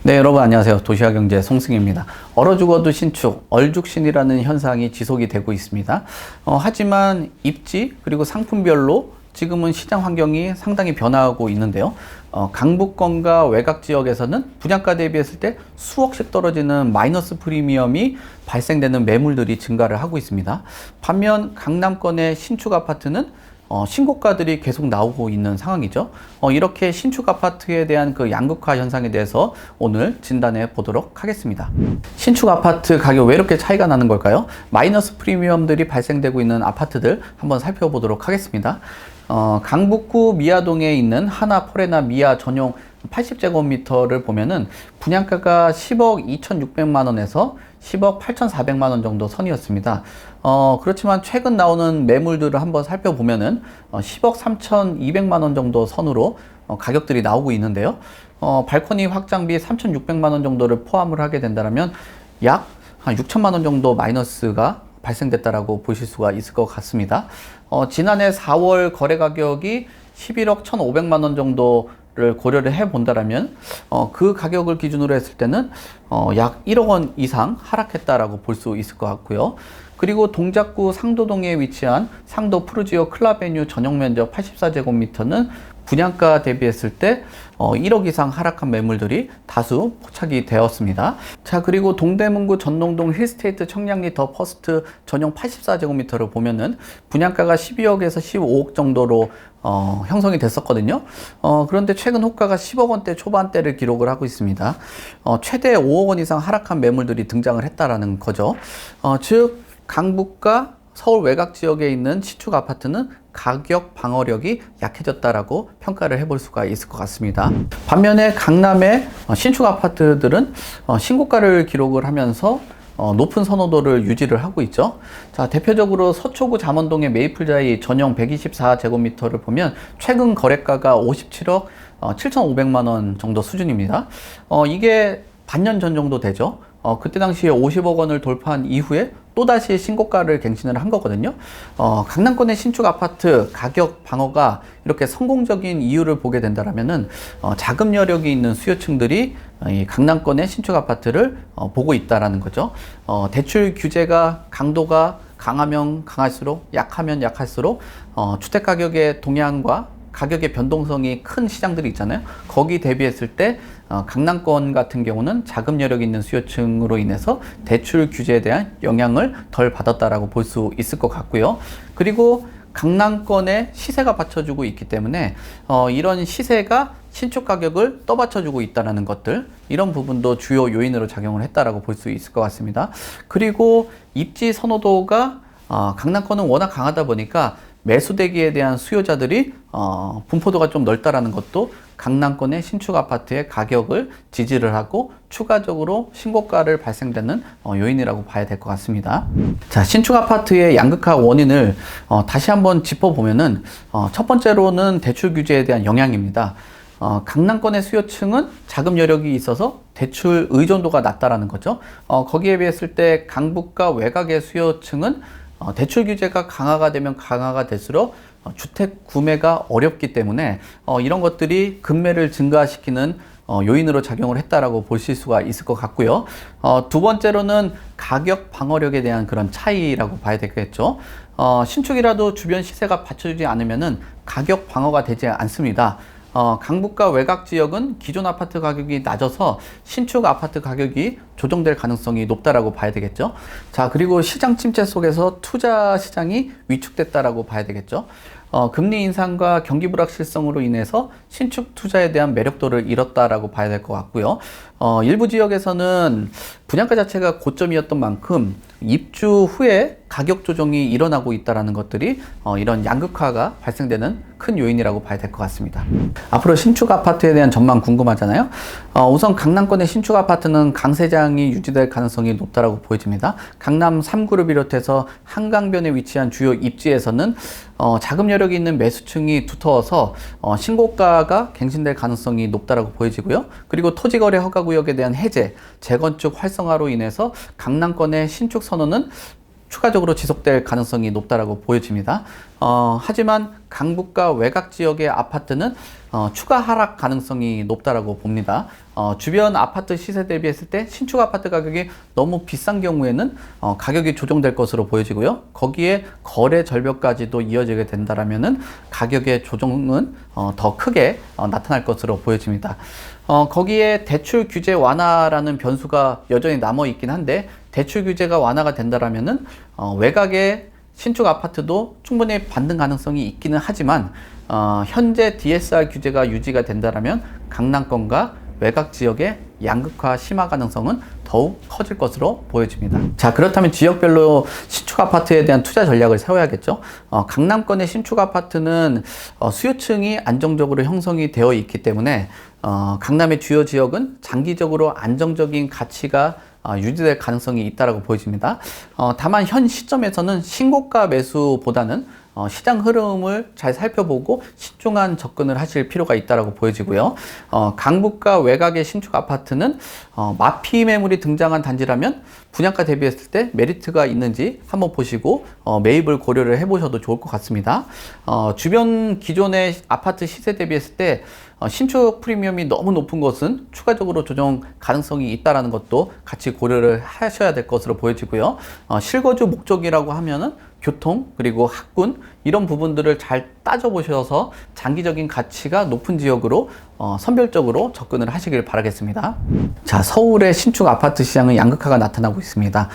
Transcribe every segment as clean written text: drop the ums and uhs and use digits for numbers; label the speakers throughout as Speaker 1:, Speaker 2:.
Speaker 1: 네, 여러분 안녕하세요. 도시화경제 송승입니다. 얼어 죽어도 신축, 얼죽신이라는 현상이 지속이 되고 있습니다. 하지만 입지 그리고 상품별로 지금은 시장 환경이 상당히 변화하고 있는데요. 강북권과 외곽 지역에서는 분양가 대비했을 때 수억씩 떨어지는 마이너스 프리미엄이 발생되는 매물들이 증가를 하고 있습니다. 반면 강남권의 신축 아파트는 신고가들이 계속 나오고 있는 상황이죠. 이렇게 신축 아파트에 대한 그 양극화 현상에 대해서 오늘 진단해 보도록 하겠습니다. 신축 아파트 가격 왜 이렇게 차이가 나는 걸까요? 마이너스 프리미엄들이 발생되고 있는 아파트들 한번 살펴보도록 하겠습니다. 강북구 미아동에 있는 하나 포레나 미아 전용 80제곱미터를 보면은 분양가가 10억 2,600만 원에서 10억 8,400만 원 정도 선이었습니다. 그렇지만 최근 나오는 매물들을 한번 살펴보면은 10억 3,200만 원 정도 선으로 가격들이 나오고 있는데요. 발코니 확장비 3,600만 원 정도를 포함을 하게 된다면 약 한 6천만 원 정도 마이너스가 발생됐다라고 보실 수가 있을 것 같습니다. 지난해 4월 거래 가격이 11억 1,500만 원 정도를 고려를 해 본다라면 그 가격을 기준으로 했을 때는 약 1억 원 이상 하락했다라고 볼 수 있을 것 같고요. 그리고 동작구 상도동에 위치한 상도 푸르지오 클라베뉴 전용 면적 84제곱미터는 분양가 대비했을 때 1억 이상 하락한 매물들이 다수 포착이 되었습니다. 자, 그리고 동대문구 전농동 힐스테이트 청량리 더 퍼스트 전용 84제곱미터를 보면은 분양가가 12억에서 15억 정도로 형성이 됐었거든요. 그런데 최근 호가가 10억 원대 초반대를 기록을 하고 있습니다. 최대 5억 원 이상 하락한 매물들이 등장을 했다라는 거죠. 즉 강북과 서울 외곽 지역에 있는 신축 아파트는 가격 방어력이 약해졌다라고 평가를 해볼 수가 있을 것 같습니다. 반면에 강남의 신축 아파트들은 신고가를 기록을 하면서 높은 선호도를 유지를 하고 있죠. 자, 대표적으로 서초구 잠원동의 메이플자이 전용 124제곱미터를 보면 최근 거래가가 57억 7,500만 원 정도 수준입니다. 이게 반년 전 정도 되죠. 그때 당시에 50억 원을 돌파한 이후에 또다시 신고가를 갱신을 한 거거든요. 강남권의 신축 아파트 가격 방어가 이렇게 성공적인 이유를 보게 된다면은 자금 여력이 있는 수요층들이 이 강남권의 신축 아파트를 보고 있다라는 거죠. 대출 규제가 강도가 강하면 강할수록 약하면 약할수록 주택 가격의 동향과 가격의 변동성이 큰 시장들이 있잖아요. 거기 대비했을 때 강남권 같은 경우는 자금 여력 있는 수요층으로 인해서 대출 규제에 대한 영향을 덜 받았다라고 볼 수 있을 것 같고요. 그리고 강남권의 시세가 받쳐주고 있기 때문에 이런 시세가 신축 가격을 떠받쳐주고 있다는 것들, 이런 부분도 주요 요인으로 작용을 했다라고 볼 수 있을 것 같습니다. 그리고 입지 선호도가 강남권은 워낙 강하다 보니까 매수되기에 대한 수요자들이 분포도가 좀 넓다라는 것도 강남권의 신축 아파트의 가격을 지지를 하고 추가적으로 신고가를 발생되는 요인이라고 봐야 될 것 같습니다. 자, 신축 아파트의 양극화 원인을 다시 한번 짚어보면은 첫 번째로는 대출 규제에 대한 영향입니다. 강남권의 수요층은 자금 여력이 있어서 대출 의존도가 낮다라는 거죠. 거기에 비했을 때 강북과 외곽의 수요층은 대출 규제가 강화가 되면 강화가 될수록 주택 구매가 어렵기 때문에 이런 것들이 급매를 증가시키는 요인으로 작용을 했다라고 보실 수가 있을 것 같고요. 두 번째로는 가격 방어력에 대한 그런 차이라고 봐야 되겠죠. 신축이라도 주변 시세가 받쳐주지 않으면은 가격 방어가 되지 않습니다. 강북과 외곽 지역은 기존 아파트 가격이 낮아서 신축 아파트 가격이 조정될 가능성이 높다라고 봐야 되겠죠. 자, 그리고 시장 침체 속에서 투자 시장이 위축됐다라고 봐야 되겠죠. 금리 인상과 경기 불확실성으로 인해서 신축 투자에 대한 매력도를 잃었다라고 봐야 될 것 같고요. 일부 지역에서는 분양가 자체가 고점이었던 만큼 입주 후에 가격 조정이 일어나고 있다는 것들이 이런 양극화가 발생되는 큰 요인이라고 봐야 될 것 같습니다. 앞으로 신축 아파트에 대한 전망 궁금하잖아요. 우선 강남권의 신축 아파트는 강세장이 유지될 가능성이 높다고 보여집니다. 강남 3구를 비롯해서 한강변에 위치한 주요 입지에서는 자금 여력이 있는 매수층이 두터워서 신고가가 갱신될 가능성이 높다고 보여지고요. 그리고 토지거래 허가구역에 대한 해제, 재건축 활성화로 인해서 강남권의 신축 선호는 추가적으로 지속될 가능성이 높다라고 보여집니다. 하지만 강북과 외곽 지역의 아파트는 추가 하락 가능성이 높다라고 봅니다. 주변 아파트 시세 대비했을 때 신축 아파트 가격이 너무 비싼 경우에는 가격이 조정될 것으로 보여지고요. 거기에 거래 절벽까지도 이어지게 된다라면은 가격의 조정은 더 크게 나타날 것으로 보여집니다. 거기에 대출 규제 완화라는 변수가 여전히 남아 있긴 한데, 대출 규제가 완화가 된다라면은 외곽의 신축 아파트도 충분히 반등 가능성이 있기는 하지만 현재 DSR 규제가 유지가 된다라면 강남권과 외곽 지역의 양극화 심화 가능성은 더욱 커질 것으로 보여집니다. 자, 그렇다면 지역별로 신축 아파트에 대한 투자 전략을 세워야겠죠. 강남권의 신축 아파트는 수요층이 안정적으로 형성이 되어 있기 때문에 강남의 주요 지역은 장기적으로 안정적인 가치가 유지될 가능성이 있다고 보여집니다. 다만 현 시점에서는 신고가 매수보다는 시장 흐름을 잘 살펴보고 신중한 접근을 하실 필요가 있다고 보여지고요. 강북과 외곽의 신축 아파트는 마피 매물이 등장한 단지라면 분양가 대비했을 때 메리트가 있는지 한번 보시고 매입을 고려를 해보셔도 좋을 것 같습니다. 주변 기존의 아파트 시세 대비했을 때 신축 프리미엄이 너무 높은 것은 추가적으로 조정 가능성이 있다는 것도 같이 고려를 하셔야 될 것으로 보여지고요. 실거주 목적이라고 하면은 교통 그리고 학군 이런 부분들을 잘 따져보셔서 장기적인 가치가 높은 지역으로 선별적으로 접근을 하시길 바라겠습니다. 자, 서울의 신축 아파트 시장은 양극화가 나타나고 있습니다.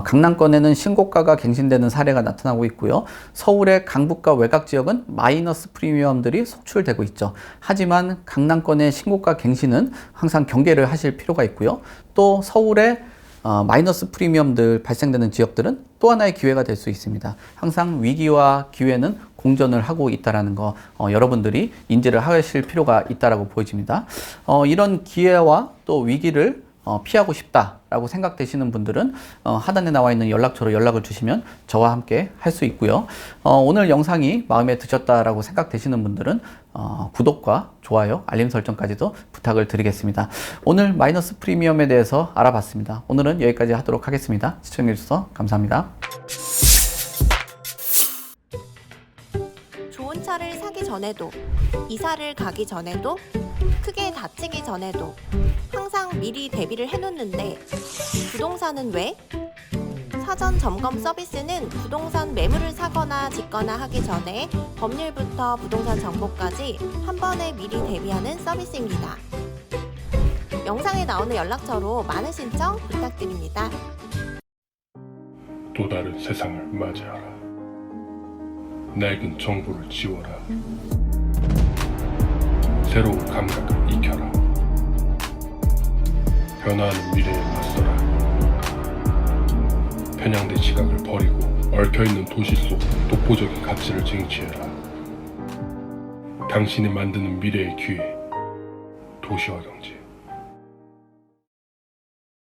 Speaker 1: 강남권에는 신고가가 갱신되는 사례가 나타나고 있고요. 서울의 강북과 외곽 지역은 마이너스 프리미엄들이 속출되고 있죠. 하지만 강남권의 신고가 갱신은 항상 경계를 하실 필요가 있고요. 또 서울의 마이너스 프리미엄들 발생되는 지역들은 또 하나의 기회가 될 수 있습니다. 항상 위기와 기회는 공존을 하고 있다는 거 여러분들이 인지를 하실 필요가 있다고 보여집니다. 이런 기회와 또 위기를 피하고 싶다라고 생각되시는 분들은 하단에 나와 있는 연락처로 연락을 주시면 저와 함께 할 수 있고요. 오늘 영상이 마음에 드셨다라고 생각되시는 분들은 구독과 좋아요, 알림 설정까지도 부탁을 드리겠습니다. 오늘 마이너스 프리미엄에 대해서 알아봤습니다. 오늘은 여기까지 하도록 하겠습니다. 시청해주셔서 감사합니다.
Speaker 2: 좋은 차를 사기 전에도, 이사를 가기 전에도, 크게 다치기 전에도 항상 미리 대비를 해놓는데 부동산은 왜? 사전 점검 서비스는 부동산 매물을 사거나 짓거나 하기 전에 법률부터 부동산 정보까지 한 번에 미리 대비하는 서비스입니다. 영상에 나오는 연락처로 많은 신청 부탁드립니다.
Speaker 3: 또 다른 세상을 맞이하라. 낡은 정보를 지워라. 새로운 감각을 익혀라. 변화하는 미래에 맞서라. 편향된 시각을 버리고 얽혀있는 도시 속 독보적인 가치를 쟁취해라. 당신이 만드는 미래의 기회, 도시화 경제.